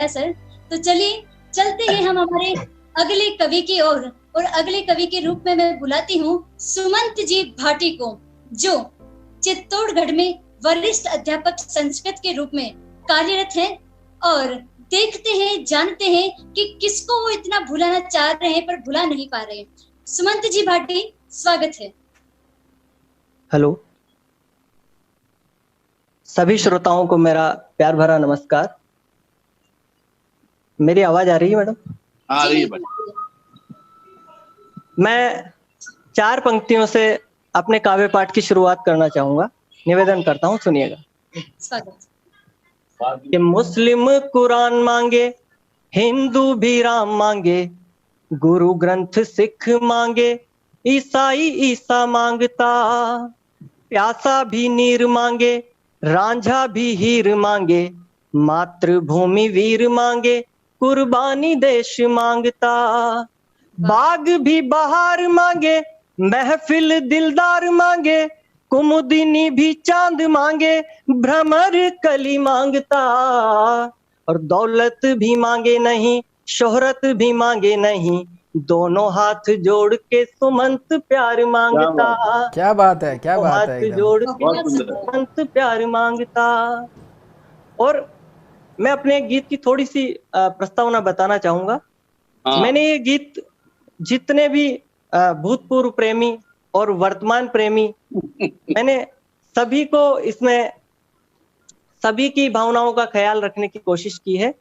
बताया सर। तो चलिए चलते हैं हम हमारे अगले कवि की ओर, और अगले कवि के रूप में मैं बुलाती हूँ सुमंत जी भाटी को, जो चित्तौड़गढ़ में वरिष्ठ अध्यापक संस्कृत के रूप में कार्यरत हैं, और देखते हैं जानते हैं कि किसको वो इतना भुलाना चाह रहे हैं पर भुला नहीं पा रहे हैं। सुमंत जी भाटी, स्वागत है। हेलो, सभी श्रोताओं को मेरा प्यार भरा नमस्कार। मेरी आवाज आ रही है मैडम? आ रही है मैडम। मैं 4 पंक्तियों से अपने काव्य पाठ की शुरुआत करना चाहूंगा, निवेदन करता हूँ, सुनिएगा। स्वागत। कि मुस्लिम कुरान मांगे, हिंदू भी राम मांगे, गुरु ग्रंथ सिख मांगे, ईसाई ईसा मांगता, प्यासा भी नीर मांगे, रांझा भी हीर मांगे, मातृभूमि वीर मांगे, कुर्बानी देश मांगता, बाग भी बहार मांगे, महफिल दिलदार मांगे, कुमुदिनी भी चांद मांगे, भ्रमर कली मांगता, और दौलत भी मांगे नहीं, शोहरत भी मांगे नहीं, दोनों हाथ जोड़ के सुमंत प्यार मांगता। क्या बात है, क्या बात है, हाथ जोड़ के सुमंत प्यार मांगता। और मैं अपने गीत की थोड़ी सी प्रस्तावना बताना चाहूंगा। मैंने ये गीत जितने भी भूतपूर्व प्रेमी और वर्तमान प्रेमी, मैंने सभी को इसमें सभी की भावनाओं का ख्याल रखने की कोशिश की है।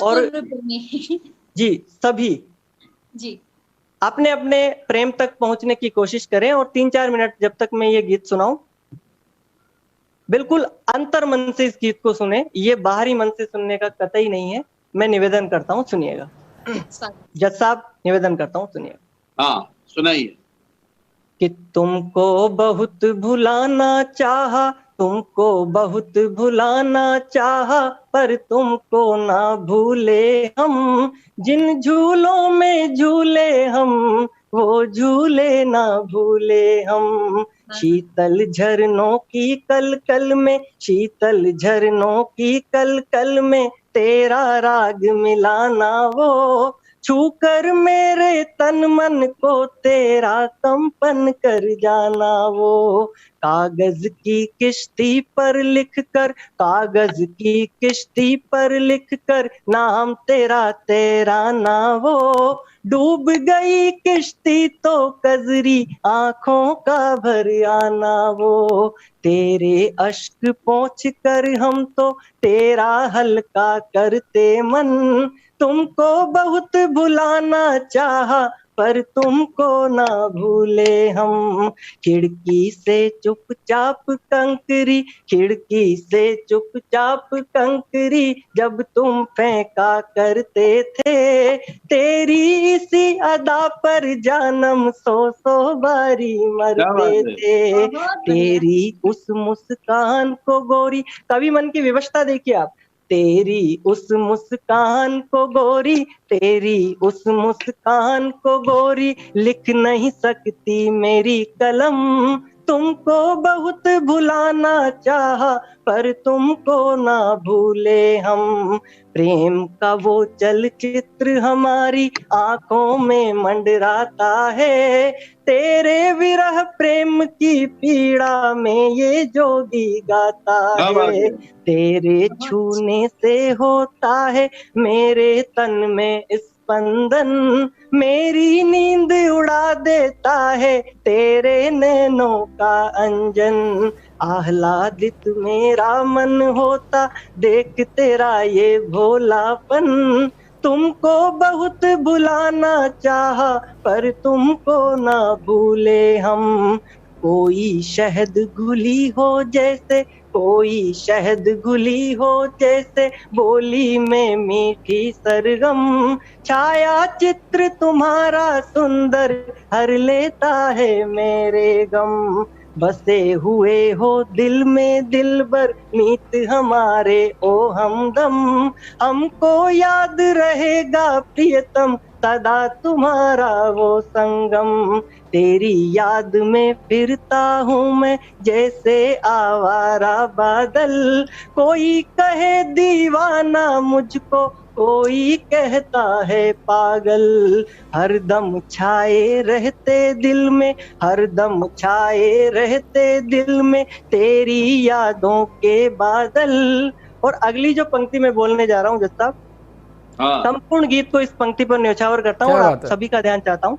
और जी, सभी जी अपने अपने प्रेम तक पहुंचने की कोशिश करें, और 3-4 मिनट जब तक मैं ये गीत सुनाऊं, बिल्कुल अंतर मन से इस गीत को सुने, ये बाहरी मन से सुनने का कतई नहीं है। मैं निवेदन करता हूँ, सुनिएगा। जज साहब, निवेदन करता हूँ, सुनिएगा। हाँ, सुनाइए। कि तुमको बहुत भुलाना चाहा, तुमको बहुत भुलाना चाहा, पर तुमको ना भूले हम, जिन झूलों में झूले हम, वो झूले ना भूले हम। शीतल झरनों की कल कल में, शीतल झरनों की कल कल में, तेरा राग मिलाना वो, छू कर मेरे तन मन को तेरा कंपन कर जाना वो। कागज की किश्ती पर लिख कर, कागज की किश्ती पर लिख कर, नाम तेरा तेरा ना वो, डूब गई किश्ती तो कजरी आंखों का भर आना वो। तेरे अश्क पोंछ कर हम तो तेरा हल्का करते मन, तुमको बहुत भुलाना चाहा, पर तुमको ना भूले हम। खिड़की से चुपचाप कंकरी, खिड़की से चुपचाप कंकरी, जब तुम फेंका करते थे, तेरी इसी अदा पर जानम सौ सौ बारी मरते थे। तेरी उस मुस्कान को गोरी, कवि मन की विवशता देखिए आप, तेरी उस मुस्कान को गोरी, तेरी उस मुस्कान को गोरी, लिख नहीं सकती मेरी कलम, तुमको बहुत भुलाना चाहा, पर तुमको ना भूले हम। प्रेम का वो चलचित्र हमारी आंखों में मंडराता है, तेरे विरह प्रेम की पीड़ा में ये जोगी गाता है। तेरे छूने से होता है मेरे तन में स्पंदन, मेरी नींद उड़ा देता है तेरे नैनों का अंजन। आह्लादित मेरा मन होता देख तेरा ये भोलापन, तुमको बहुत भुलाना चाहा, पर तुमको ना भूले हम। कोई शहद घुली हो जैसे, कोई शहद घुली हो जैसे, बोली में मीठी सरगम, छाया चित्र तुम्हारा सुंदर हर लेता है मेरे गम। बसे हुए हो दिल में दिलबर मीत हमारे ओ हमदम, हमको याद रहेगा प्रियतम सदा तुम्हारा वो संगम। तेरी याद में फिरता हूँ मैं जैसे आवारा बादल, कोई कहे दीवाना मुझको कोई कहता है पागल। हरदम छाए रहते दिल में, हरदम छाए रहते दिल में तेरी यादों के बादल। और अगली जो पंक्ति मैं बोलने जा रहा हूँ जज साहब, हाँ संपूर्ण गीत को इस पंक्ति पर न्यौछावर करता हूँ क्या और बात आप है। सभी का ध्यान चाहता हूँ।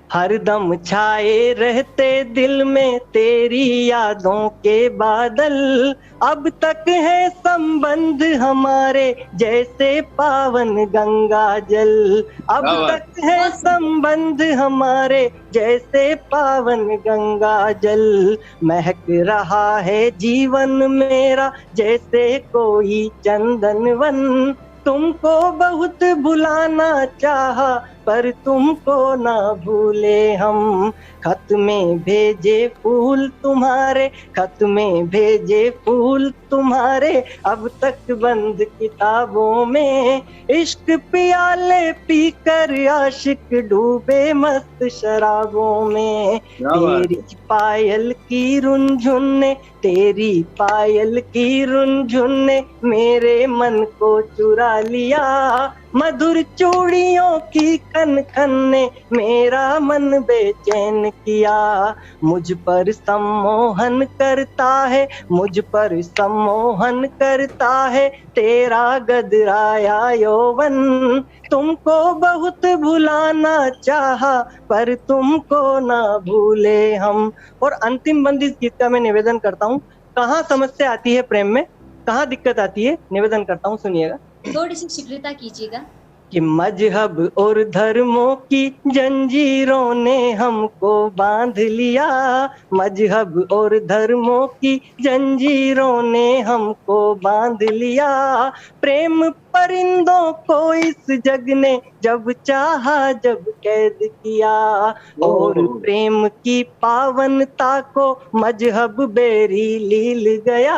हरदम छाए रहते दिल में तेरी यादों के बादल, अब तक है संबंध हमारे जैसे पावन गंगा जल। अब क्या बात। तक है संबंध हमारे जैसे पावन गंगा जल। महक रहा है जीवन मेरा जैसे कोई चंदन वन। तुमको बहुत भुलाना चाहा पर तुमको ना भूले हम। खत में भेजे फूल तुम्हारे, खत में भेजे फूल तुम्हारे, अब तक बंद किताबों में। इश्क पियाले पीकर आशिक डूबे मस्त शराबों में। क्या बात तेरी पायल की रुनझुन ने, तेरी पायल की रुनझुन ने मेरे मन को चुरा लिया। मधुर चूड़ियों की खन खन ने मेरा मन बेचैन किया। मुझ पर सम्मोहन करता है, मुझ पर सम्मोहन करता है तेरा गदराया यौवन। तुमको बहुत भुलाना चाहा पर तुमको ना भूले हम। और अंतिम बंद इस गीत का मैं निवेदन करता हूँ। कहाँ समस्या आती है प्रेम में, कहाँ दिक्कत आती है, निवेदन करता हूँ, सुनिएगा। थोड़ी सी शीघ्रता कीजिएगा। कि मजहब और धर्मों की जंजीरों ने हमको बांध लिया। मजहब और धर्मों की जंजीरों ने हमको बांध लिया। प्रेम परिंदों को इस जग ने जब चाहा जब कैद किया। और प्रेम की पावनता को मजहब बेरी लील गया।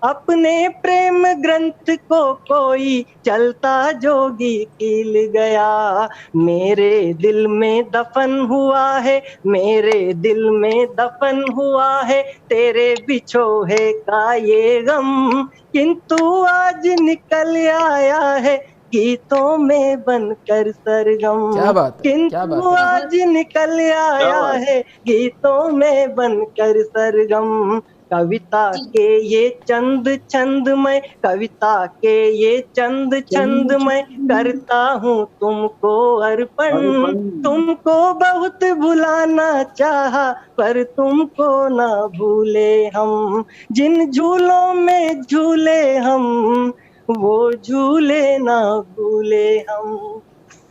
अपने प्रेम ग्रंथ को कोई चलता जोगी कील गया। मेरे दिल में दफन हुआ है, मेरे दिल में दफन हुआ है तेरे बिछोहे का ये गम। किंतु आज निकल आया है गीतों में बनकर सरगम। क्या बात है, क्या किंतु बात है। आज निकल आया है गीतों में बनकर सरगम। कविता के ये चंद छंद मैं, कविता के ये चंद छंद मैं करता हूँ तुमको अर्पण। तुमको बहुत भुलाना चाहा पर तुमको ना भूले हम। जिन झूलों में झूले हम वो झूले ना भूले हम।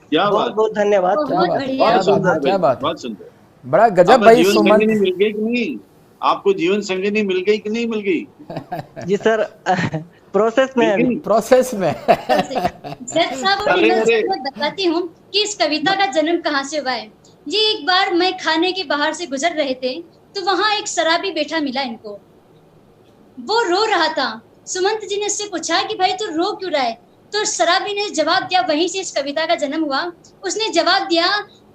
क्या बहुत बात। बहुत धन्यवाद। बहुत क्या बात है, बढ़िया। क्या बहुत बात सुंदर है, क्या भाई, बात है। बहुत सुंदर। बड़ा गजब आपका भाई जीवन सुमन। संगिनी मिल गई कि नहीं? आपको जीवन संगिनी मिल गई कि नहीं मिल गई? जी सर, प्रोसेस में है अभी। मिल गई? प्रोसेस में। जज साहब और अरे, हिमेश अरे। जी, मैं बताती हूँ कि इस कविता का जन्म कहाँ से हुआ है। ये एक बार मैं खाने के बाहर से गुजर रहे थे तो वहां एक शराबी बैठा मिला इनको। वो रो रहा था। सुमंत जी ने उससे पूछा कि भाई तू रो क्यों रहा है? तो शराबी ने जवाब दिया, वहीं से इस कविता का जन्म हुआ। उसने जवाब दिया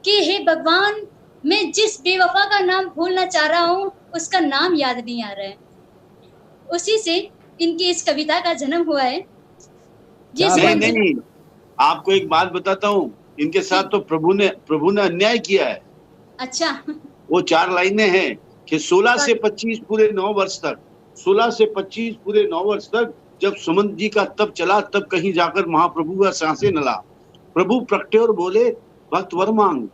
कि हे भगवान, मैं जिस बेवफा का नाम भूलना चाह रहा हूँ उसका नाम याद नहीं आ रहा है। उसी से इनकी इस कविता का जन्म हुआ है। ये क्या नहीं सुमंत जी- नहीं, आपको एक बात बताता हूँ, इनके साथ तो प्रभु ने अन्याय किया है। अच्छा, वो 4 लाइनें हैं कि 16 से 25 पूरे 9 वर्ष तक, 16 से 25 पूरे 9 वर्ष तक जब सुमंत जी का तप चला, तब कहीं जाकर महाप्रभु का सांसें न ला। प्रभु प्रगटे और बोले भक्त वर मांग।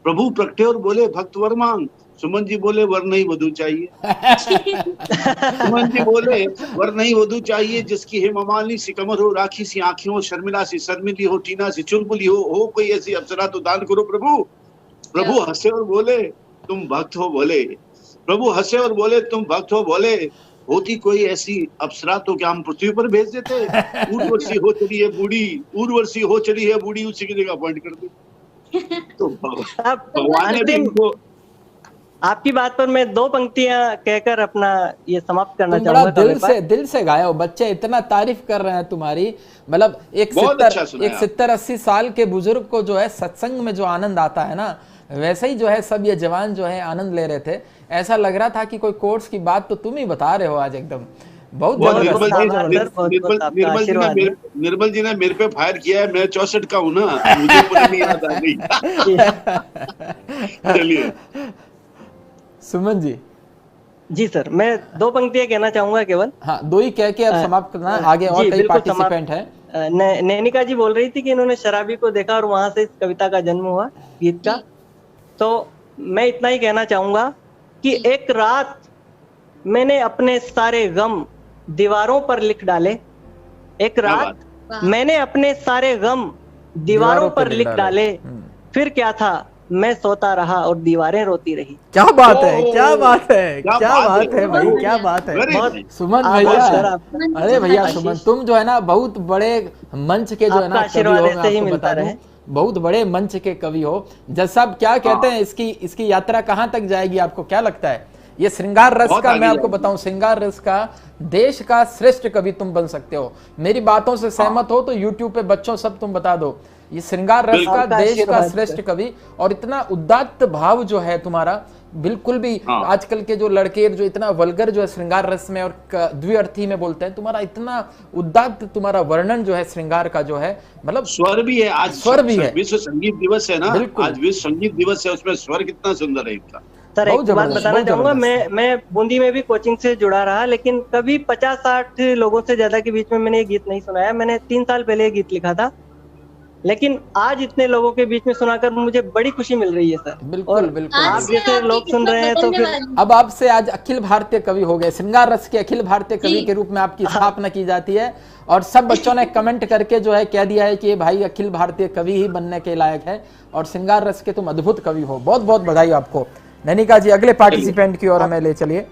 प्रभु प्रगटे और बोले भक्त वर मांग। सुमन जी बोले वर नहीं वधु चाहिए। सुमन जी बोले वर नहीं वधु चाहिए जिसकी हेममालिनी सी कमर हो, राखी सी आंखें हो, शर्मिला सी शर्मिली हो, टीना सी चुलबुली हो कोई ऐसी अप्सरा तो दान करो प्रभु। प्रभु हंसे और बोले तुम भक्त हो बोले। प्रभु हंसे और बोले तुम भक्त हो बोले। होती कोई ऐसी अप्सरा तो क्या हम पृथ्वी पर भेज देते? उर्वशी हो चढ़ी है बूढ़ी, उर्वशी हो चढ़ी है बूढ़ी, उसी की जगह अपॉइंट कर दे। तो भगवान ने तुमको। आपकी बात पर मैं 2 पंक्तियां कहकर अपना ये समाप्त करना तुम बड़ा चाहूंगा। दिल से गाए हो। बच्चे इतना तारीफ कर रहे हैं तुम्हारी। मतलब एक बहुत अच्छा सुना है 70-80 साल के बुजुर्ग को जो है सत्संग में जो आनंद आता है ना, वैसे ही जो है सब ये जवान जो है आनंद ले रहे थे। ऐसा लग रहा था कि कोई कोर्स की बात तो तुम ही बता रहे हो आज एकदम। बहुत वो जबरदस्त। निर्मल जी बहुत आशीर्वाद है। निर्मल जी ने मेरे पे फायर किया है, मैं 64 का हूँ ना, मुझे पूरी नहीं याद आ गई। चलिए सुमन जी। जी सर, मैं 2 पंक्तियां कहना चाहूंगा केवल। हाँ, 2 ही कह के अब समाप्त करना, आगे और जी, कई बिल्कुल पार्टिसिपेंट है। नैनिका जी बोल रही थी कि इन्होंने शराबी को देखा और वहां से इस कविता का जन्म हुआ, गीत का। तो मैं इतना ही कहना चाहूंगा कि एक रात मैंने अपने सारे गम दीवारों पर लिख डाले। एक रात मैंने अपने सारे गम दीवारों पर लिख डाले। फिर क्या था, मैं सोता रहा और दीवारें रोती रही। क्या बात है, क्या बात है, क्या बात है भाई, क्या बात है। सुमन भैया, अरे भैया सुमन, तुम जो है ना बहुत बड़े मंच के जो है ना कवि हो, मैं आपको बता दूं, बहुत बड़े मंच के कवि हो। जज साहब क्या कहते हैं, इसकी यात्रा कहाँ तक जाएगी, आपको क्या लगता है? ये श्रृंगार रस का, मैं आपको बताऊं, श्रृंगार रस का देश का श्रेष्ठ कवि तुम बन सकते हो। मेरी बातों से सहमत हो तो यूट्यूब पे बच्चों सब तुम बता दो, ये श्रृंगार रस का देश का श्रेष्ठ कवि। और इतना उदात्त भाव जो है तुम्हारा, बिल्कुल भी आजकल के जो लड़के जो इतना वल्गर जो है श्रृंगार रस में और द्विअर्थी में बोलते हैं, तुम्हारा इतना उदात्त तुम्हारा वर्णन जो है श्रृंगार का जो है, मतलब स्वर भी है। आज स्वर भी है, विश्व संगीत दिवस है ना, आज विश्व संगीत दिवस है, उसमें स्वर कितना सुंदर है इनका। सर एक बात बताना चाहूंगा, मैं बूंदी में भी कोचिंग से जुड़ा रहा, लेकिन कभी 50-60 लोगों से ज्यादा के बीच में मैंने ये गीत नहीं सुनाया। मैंने 3 साल पहले ये गीत लिखा था, लेकिन आज इतने लोगों के बीच में सुनाकर मुझे बड़ी खुशी मिल रही है सर। बिल्कुल बिल्कुल, आप जैसे लोग सुन रहे हैं तो फिर अब आपसे आज अखिल भारतीय कवि हो गए, श्रृंगार रस के अखिल भारतीय कवि के रूप में आपकी स्थापना की जाती है। और सब बच्चों ने कमेंट करके जो है कह दिया है कि ये भाई अखिल भारतीय कवि ही बनने के लायक है, और श्रृंगार रस के तुम अद्भुत कवि हो। बहुत बहुत बधाई आपको। नैनिका जी, अगले पार्टिसिपेंट की ओर हमें ले चलिए।